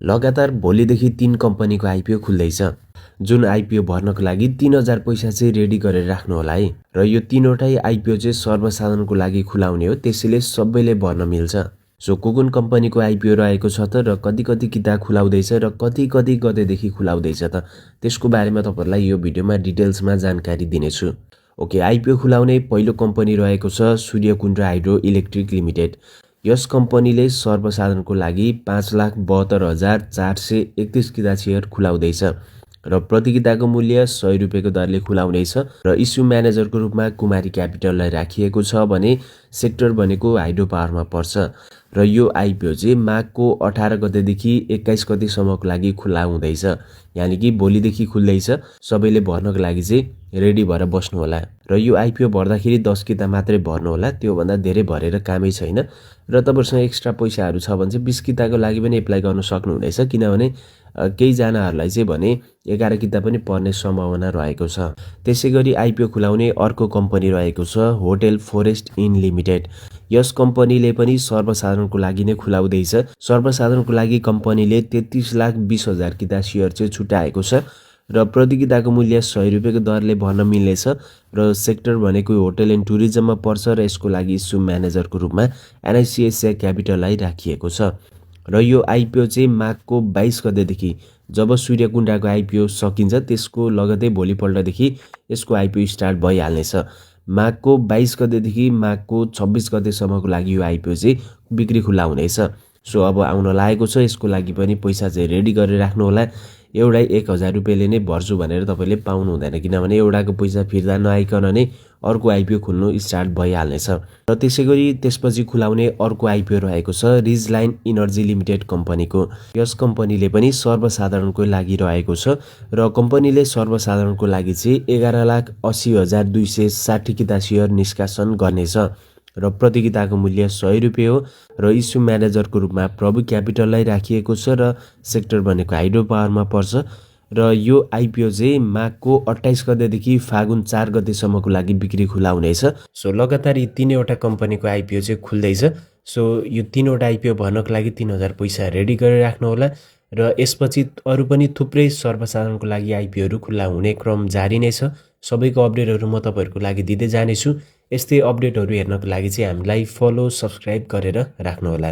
लगातार भोलिदेखि 3 कम्पनीको आइपिओ खुल्दैछ। जुन आइपिओ भर्नको लागि 3000 पैसा चाहिँ रेडी गरेर राख्नु होला है। र यो तीनवटै आइपिओ चाहिँ सर्वसाधारणको लागि खुलाउने हो, त्यसैले सबैले भर्न मिल्छ। सो कुन कम्पनीको आइपिओ रहेको छ त र कति किता खुलाउँदैछ र कति गतेदेखि खुलाउँदैछ त त्यसको बारेमा तपाईहरुलाई यो भिडियोमा डिटेल्समा जानकारी दिनेछु। ओके, आइपिओ खुलाउने पहिलो कम्पनी रहेको छ सूर्यकुण्ड हाइड्रो इलेक्ट्रिक लिमिटेड। यस कम्पनीले सर्वसाधारणको लागि 5,72,431 किता सेयर खुलाउँदैछ र प्रति किताको मूल्य 100 रुपैयाँको दरले खुलाउनेछ र इस्यु म्यानेजरको रूपमा कुमारी क्यापिटललाई राखिएको छ भने सेक्टर भनेको हाइड्रो पावरमा पर्छ र यो आइपिओ चाहिँ माघको 18 गतेदेखि 21 गतेसम्मको लागि खुला हुँदैछ। यानि कि भोलिदेखि खुल्दैछ। सबैले भर्नको लागि चाहिँ रेडी भएर बस्नु होला र यो आइपिओ भर्दाखेरि 10 किता मात्रै भर्नु होला, त्यो भन्दा धेरै भरेर कामै छैन। र तपाईहरुसँग एक्स्ट्रा पैसाहरु छ भने चाहिँ 20 किताको लागि पनि एप्लाई गर्न सक्नुहुनेछ, किनभने केही जनाहरुलाई चाहिँ भने 11 किता पनि पर्ने सम्भावना रहेको छ। त्यसैगरी आइपिओ खुलाउने अर्को कम्पनी रहेको छ होटल फरेस्ट इन लिमिटेड। यस कम्पनीले पनि सर्वसाधारणको लागि नै खुलाउँदैछ। सर्वसाधारणको लागि कम्पनीले 33,20,000 किता सेयर चाहिँ छुट्याएको छ र प्रति किताको मूल्य 100 रुपैयाँको दरले भर्न मिल्नेछ र सेक्टर भनेको होटल एन्ड टुरिज्ममा पर्छ र यसको लागि इस्यु म्यानेजरको रूपमा एनआइसिआइसिआई क्यापिटललाई राखिएको छ र यो आइपिओ चाहिँ माघको 22 गतेदेखि जब सूर्यकुण्डको आइपिओ सकिन्छ त्यसको लगतै भोलिपल्टदेखि यसको आइपिओ स्टार्ट भइहाल्नेछ। माघको 22 गतेदेखि माघको 26 गतेसम्मको लागि यो आइपिओ चाहिँ बिक्री खुला हुनेछ। सो अब आउन लागेको छ, यसको लागि पनि पैसा चाहिँ रेडी गरेर राख्नु होला। एउटै 1000 रुपैयाँले नै भर्छु भनेर तपाईले पाउनु हुँदैन, किनभने एउटाको पैसा फिर्ता नआइकन नै अर्को आइपिओ खुल्नु स्टार्ट भइहाल्नेछ। र त्यसैगरी त्यसपछि खुलाउने अर्को आइपिओ रहेको छ रिजलाइन इनर्जी लिमिटेड कम्पनीको। यस कम्पनीले पनि सर्वसाधारणको लागि रहेको छ र कम्पनीले सर्वसाधारणको लागि चाहिँ 11,80,260 किता सेयर निष्कासन गर्नेछ र प्रति किताको मूल्य 100 रुपैयाँ हो र इस्यु म्यानेजरको रूपमा प्रभु क्यापिटललाई राखिएको छ र सेक्टर भनेको हाइड्रो पावरमा पर्छ र यो आइपिओ चाहिँ माघको 28 गतेदेखि फागुन 4 गतेसम्मको लागि बिक्री खुला हुनेछ। सो लगातार यी तीनवटा कम्पनीको आइपिओ चाहिँ खुल्दैछ। सो यो तीनवटा आइपिओ भर्नको लागि 3000 पैसा रेडी गरेर राख्नु होला र यसपछि अरु पनि थुप्रै सर्वसाधारणको लागि आइपिओहरु खुला हुने क्रम जारी नै छ। सबैको अपडेटहरु म तपाईहरुको लागि दिँदै जानेछु। यस्तै अपडेटहरु हेर्नको लागि चाहिँ हामीलाई फलो सब्स्क्राइब गरेर राख्नु होला।